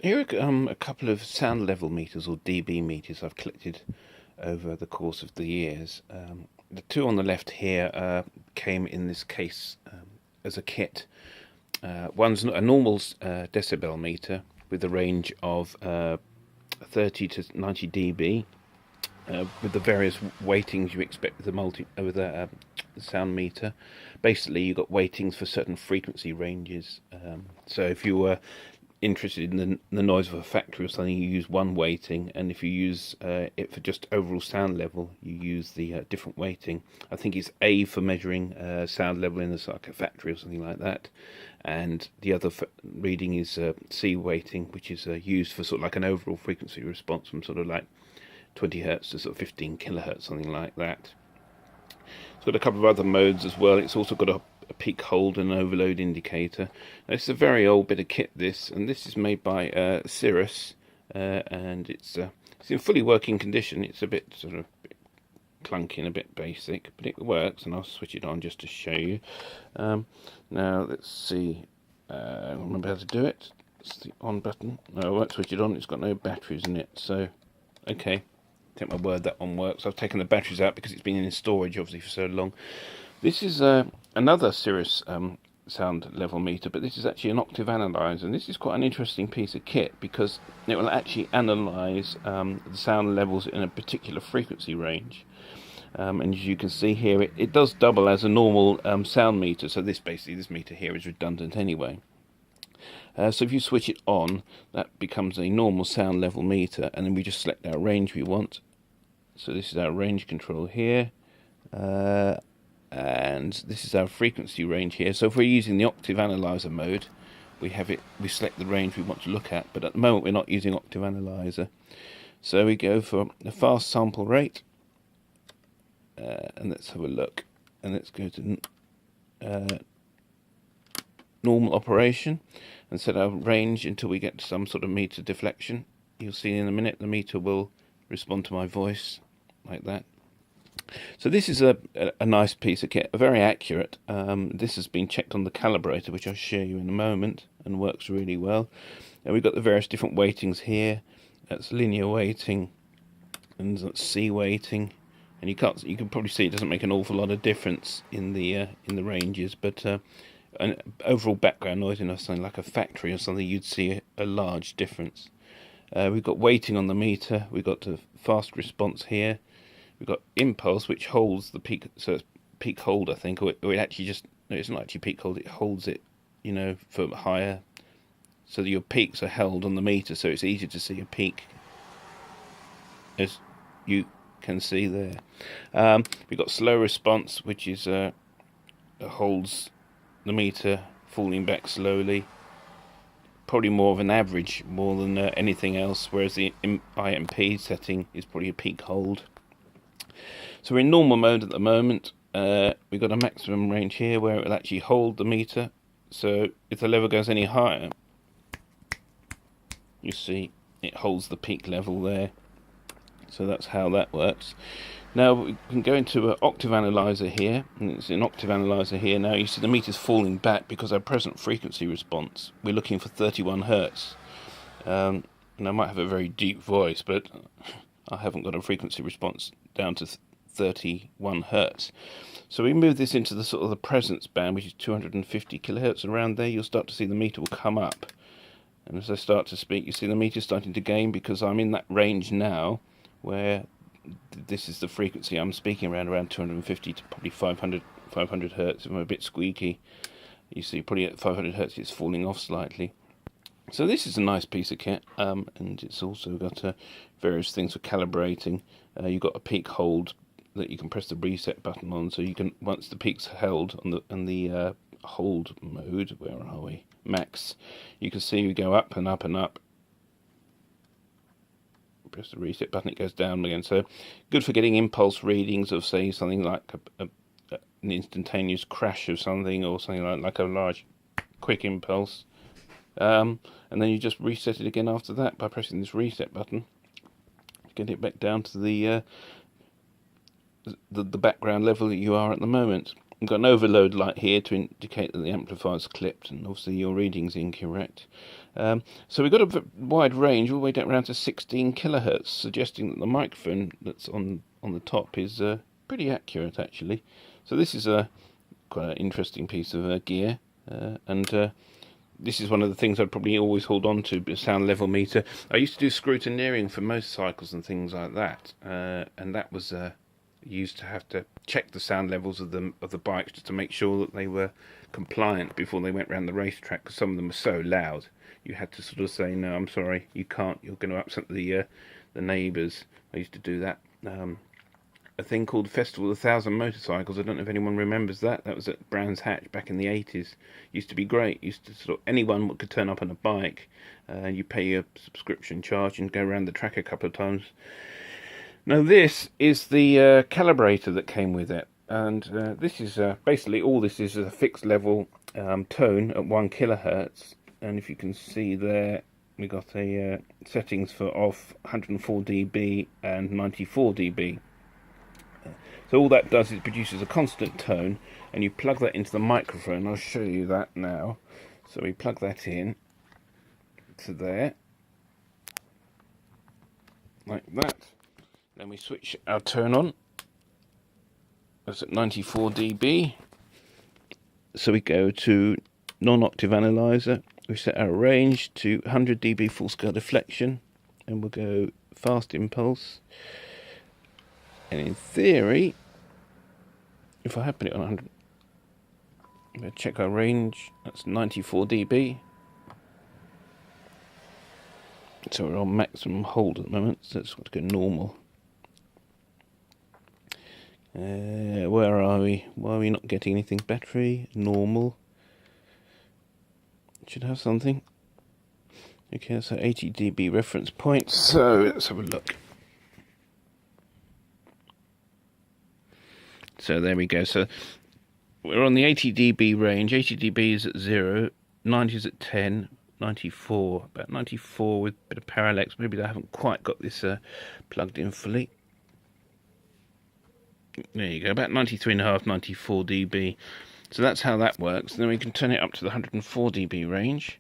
Here are a couple of sound level meters, or dB meters, I've collected over the course of the years. The two on the left here came in this case as a kit. One's a normal decibel meter with a range of 30 to 90 dB, with the various weightings you expect with the sound meter. Basically, you've got weightings for certain frequency ranges. So if you were interested in the noise of a factory or something, you use one weighting, and if you use it for just overall sound level, you use the different weighting. I think it's A for measuring sound level in like a factory or something like that, and the other reading is C weighting, which is used for sort of like an overall frequency response from sort of like 20 hertz to sort of 15 kilohertz, something like that. It's got a couple of other modes as well. It's also got a peak hold and an overload indicator. Now, it's a very old bit of kit, this, and this is made by Cirrus, and it's in fully working condition. It's a bit sort of clunky and a bit basic, but it works, and I'll switch it on just to show you. Now let's see. Remember how to do it. It's the on button. No, I won't switch it on. It's got no batteries in it. So, okay. Take my word, that one works. I've taken the batteries out because it's been in storage obviously for so long. This is another Cirrus sound level meter, but this is actually an Octave analyzer, and this is quite an interesting piece of kit because it will actually analyze the sound levels in a particular frequency range. And as you can see here, it does double as a normal sound meter, so this meter here is redundant anyway. So if you switch it on, that becomes a normal sound level meter, and then we just select our range we want. So this is our range control here, and this is our frequency range here. So if we're using the Octave analyzer mode, we select the range we want to look at, but at the moment we're not using Octave analyzer. So we go for a fast sample rate, and let's have a look, and let's go to normal operation and set our range until we get to some sort of meter deflection. You'll see in a minute the meter will respond to my voice like that. So this is a nice piece of kit, very accurate. This has been checked on the calibrator, which I'll show you in a moment, and works really well. And we've got the various different weightings here. That's linear weighting, and that's C weighting. And you can probably see it doesn't make an awful lot of difference in the ranges, but an overall background noise in something like a factory or something, you'd see a large difference. We've got weighting on the meter. We've got the fast response here. We've got impulse, which holds the peak, so it's peak hold, I think, or it actually just, no, it's not actually peak hold, it holds it, for higher, so that your peaks are held on the meter, so it's easier to see a peak, as you can see there. We've got slow response, which is holds the meter falling back slowly, probably more of an average more than anything else, whereas the IMP setting is probably a peak hold. So we're in normal mode at the moment. We've got a maximum range here where it will actually hold the meter, so if the level goes any higher, you see it holds the peak level there. So that's how that works. Now we can go into an Octave analyzer here, and it's an Octave analyzer here. Now you see the meter's falling back because our present frequency response, we're looking for 31 hertz. And I might have a very deep voice, but I haven't got a frequency response down to 31 hertz. So we move this into the sort of the presence band, which is 250 kilohertz. Around there, you'll start to see the meter will come up. And as I start to speak, you see the meter starting to gain because I'm in that range now where this is the frequency I'm speaking around 250 to probably 500 hertz. If I'm a bit squeaky, you see probably at 500 hertz it's falling off slightly. So this is a nice piece of kit, and it's also got various things for calibrating. You've got a peak hold that you can press the reset button on, so you can, once the peak's held on the hold mode, where are we? Max. You can see we go up and up and up. Press the reset button, it goes down again. So good for getting impulse readings of, say, something like an instantaneous crash of something, or something like a large quick impulse. And then you just reset it again after that by pressing this reset button. Get it back down to the background level that you are at the moment. You've got an overload light here to indicate that the amplifier's clipped, and obviously your reading's incorrect. So we've got a wide range, all the way down around to 16 kilohertz, suggesting that the microphone that's on the top is pretty accurate, actually. So this is quite an interesting piece of gear, and this is one of the things I'd probably always hold on to, a sound level meter. I used to do scrutineering for motorcycles and things like that, and that was used to have to check the sound levels of the bikes just to make sure that they were compliant before they went around the racetrack, because some of them were so loud you had to sort of say, no, I'm sorry, you can't, you're going to upset the neighbours. I used to do that. A thing called Festival of 1,000 Motorcycles. I don't know if anyone remembers that. That was at Brands Hatch back in the 80s. Used to be great. Used to sort of, anyone could turn up on a bike. You pay your subscription charge and go around the track a couple of times. Now this is the calibrator that came with it, and this is basically all this is a fixed level tone at 1 kilohertz. And if you can see there, we got a settings for off 104 dB and 94 dB. So all that does is produces a constant tone, and you plug that into the microphone. I'll show you that now. So we plug that in to there, like that. Then we switch our tone on. That's at 94 dB. So we go to non-octave analyzer. We set our range to 100 dB full scale deflection, and we'll go fast impulse. And in theory, if I have put it on 100, I'm going to check our range. That's 94 dB. So we're on maximum hold at the moment, so let's go normal. Where are we? Why are we not getting anything? Battery, normal. Should have something. Okay, so 80 dB reference point. So let's have a look. So there we go. So we're on the 80 dB range. 80 dB is at 0, 90 is at 10, 94, about 94 with a bit of parallax. Maybe I haven't quite got this plugged in fully. There you go, about 93.5, 94 dB. So that's how that works. Then we can turn it up to the 104 dB range.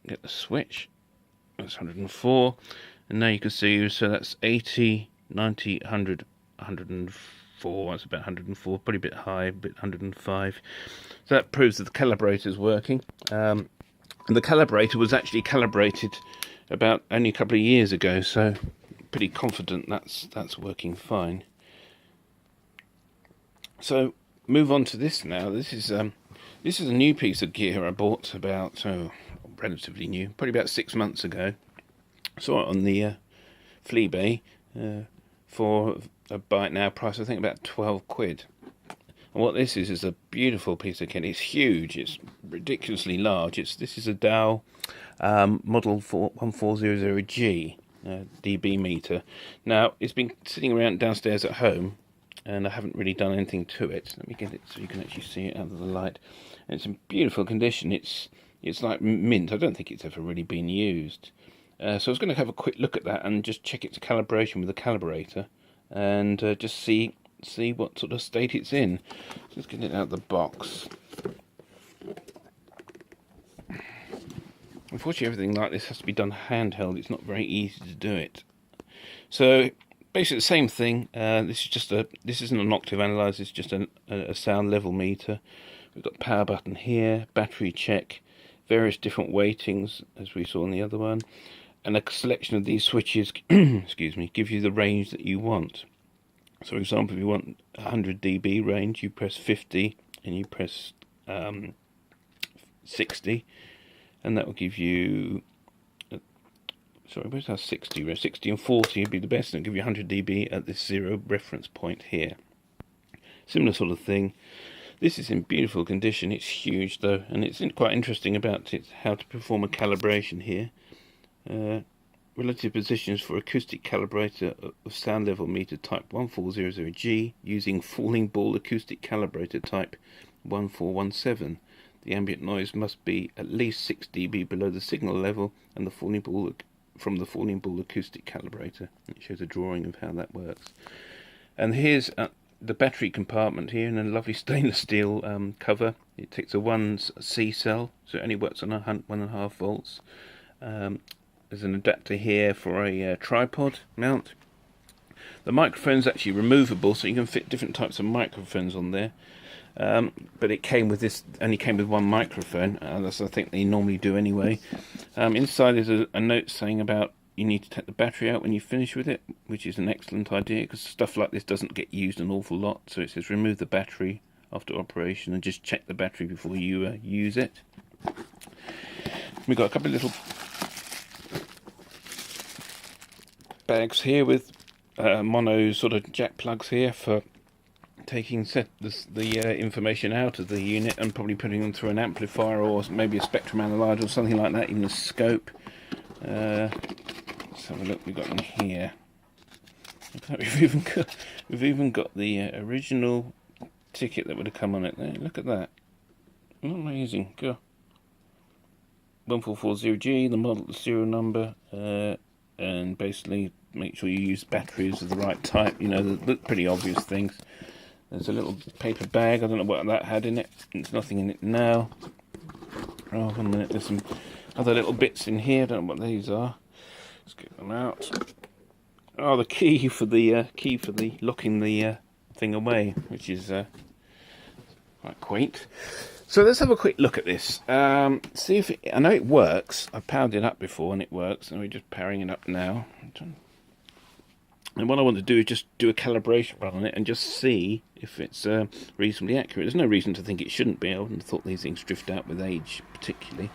Get the switch. That's 104. And now you can see, so that's 80, 90, 100, 104. That's about 104, probably a bit high, a bit 105. So that proves that the calibrator is working. And the calibrator was actually calibrated about only a couple of years ago, so pretty confident that's working fine. So move on to this now. This is a new piece of gear I bought about relatively new, probably about 6 months ago. Saw it on the Fleabay for a buy it now price, I think about 12 quid. And what this is a beautiful piece of kit. It's huge. It's ridiculously large. This is a Dawe model 1400G dB meter. Now it's been sitting around downstairs at home, and I haven't really done anything to it. Let me get it so you can actually see it out of the light. And it's in beautiful condition. It's like mint. I don't think it's ever really been used. So I was going to have a quick look at that and just check its calibration with the calibrator, and just see what sort of state it's in. Let's get it out of the box. Unfortunately, everything like this has to be done handheld. It's not very easy to do it. So basically the same thing. This isn't an octave analyzer. It's just a sound level meter. We've got power button here, battery check, various different weightings as we saw in the other one, and a selection of these switches excuse me, give you the range that you want. So for example, if you want 100 dB range, you press 50 and you press 60, and that will give you where's our 60? 60 and 40 would be the best, and it'll give you 100 dB at this 0 reference point here. Similar sort of thing. This is in beautiful condition. It's huge though, and it's quite interesting about it, how to perform a calibration here. Relative positions for acoustic calibrator of sound level meter type 1400G using falling ball acoustic calibrator type 1417. The ambient noise must be at least 6 dB below the signal level and the falling ball from the falling ball acoustic calibrator. It shows a drawing of how that works. And here's the battery compartment here in a lovely stainless steel cover. It takes a 1C cell, so it only works on 1.5 volts. There's an adapter here for a tripod mount. The microphone's actually removable, so you can fit different types of microphones on there. But it came with this, only came with one microphone, as I think they normally do anyway. Inside is a note saying about you need to take the battery out when you finish with it, which is an excellent idea because stuff like this doesn't get used an awful lot. So it says remove the battery after operation and just check the battery before you use it. We've got a couple of little bags here with mono sort of jack plugs here for taking the information out of the unit and probably putting them through an amplifier or maybe a spectrum analyzer or something like that, even a scope. Let's have a look. We've got in here. We've even got the original ticket that would have come on it there. Look at that. Amazing. Go. 1440G, the model, the serial number, and basically make sure you use batteries of the right type. You know, they look pretty obvious things. There's a little paper bag. I don't know what that had in it. There's nothing in it now. Oh, 1 minute. There's some other little bits in here. I don't know what these are. Let's get them out. Oh, the key for the locking the thing away, which is quite quaint. So let's have a quick look at this. See if I know it works. I've powered it up before and it works, and we're just powering it up now. And what I want to do is just do a calibration run on it and just see if it's reasonably accurate. There's no reason to think it shouldn't be. I wouldn't have thought these things drift out with age, particularly.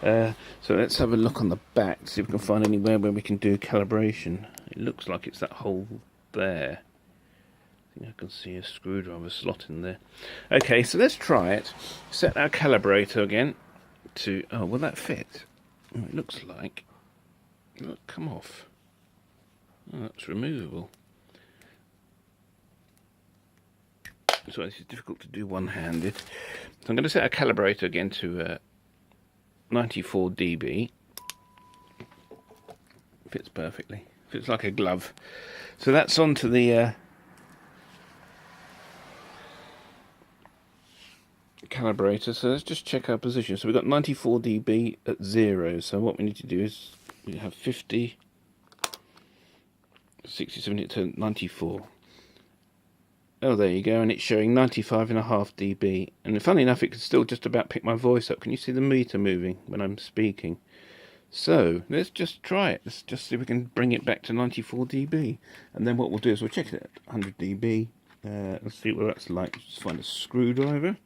So let's have a look on the back, see if we can find anywhere where we can do calibration. It looks like it's that hole there. I think I can see a screwdriver slot in there. Okay, so let's try it. Set our calibrator again to... Oh, will that fit? Oh, it looks like... Look, come off. Oh, that's removable. So this is difficult to do one-handed. So I'm going to set our calibrator again to 94 dB. Fits perfectly. Fits like a glove. So that's onto the calibrator. So let's just check our position. So we've got 94 dB at 0. So what we need to do is we have 50, 60, 70 to 94. Oh, there you go, and it's showing 95.5 dB. And funny enough, it could still just about pick my voice up. Can you see the meter moving when I'm speaking? So let's just try it. Let's just see if we can bring it back to 94 dB. And then what we'll do is we'll check it at 100 dB. Let's see what that's like. Just find a screwdriver.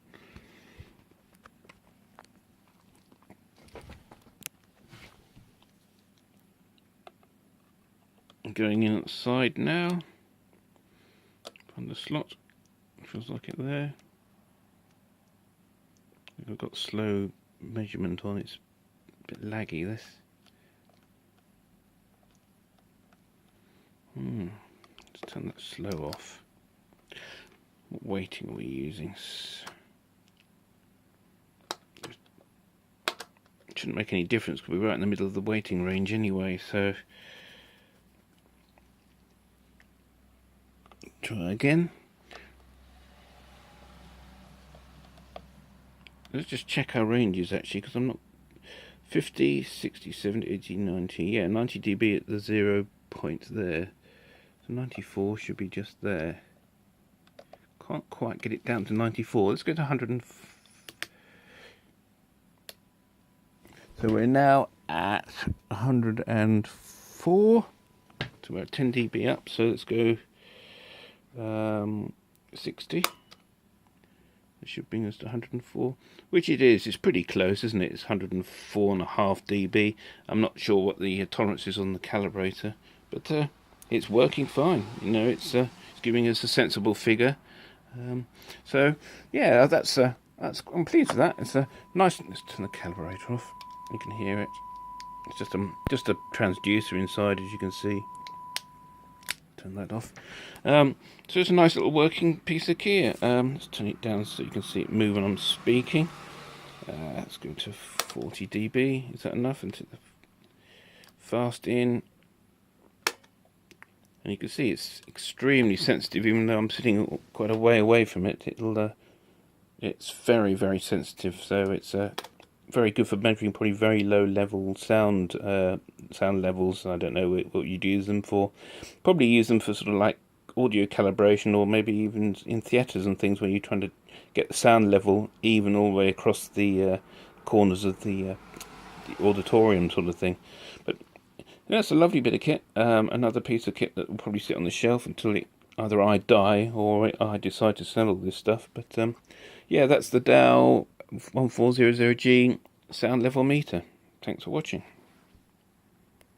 Going in at the side now. Find the slot. Feels like it there. I've got slow measurement on. It's a bit laggy, this. Let's turn that slow off. What weighting are we using? It shouldn't make any difference because we're right in the middle of the weighting range anyway, so try again. Let's just check our ranges actually, because I'm not 50, 60, 70, 80, 90. Yeah, 90 dB at the 0 point there. So 94 should be just there. Can't quite get it down to 94. Let's go to 100. So we're now at 104. So we're at 10 dB up. So let's go 60. It should bring us to 104, which it is. It's pretty close, isn't it? It's 104.5 dB. I'm not sure what the tolerance is on the calibrator, but it's working fine. You know, it's giving us a sensible figure. So yeah, that's I'm pleased with that. It's a nice. Let's turn the calibrator off. You can hear it. It's just a transducer inside, as you can see. Turn that off. So it's a nice little working piece of gear. Let's turn it down so you can see it move when I'm speaking. Let's go to 40 dB. Is that enough? Into the fast in. And you can see it's extremely sensitive, even though I'm sitting quite a way away from it. It's very, very sensitive, so it's very good for measuring probably very low level sound levels. I don't know what you'd use them for. Probably use them for sort of like audio calibration, or maybe even in theatres and things where you're trying to get the sound level even all the way across the corners of the auditorium sort of thing. But that's a lovely bit of kit. Another piece of kit that will probably sit on the shelf until either I die or I decide to sell all this stuff. But yeah, that's the Dawe 1400G sound level meter. Thanks for watching.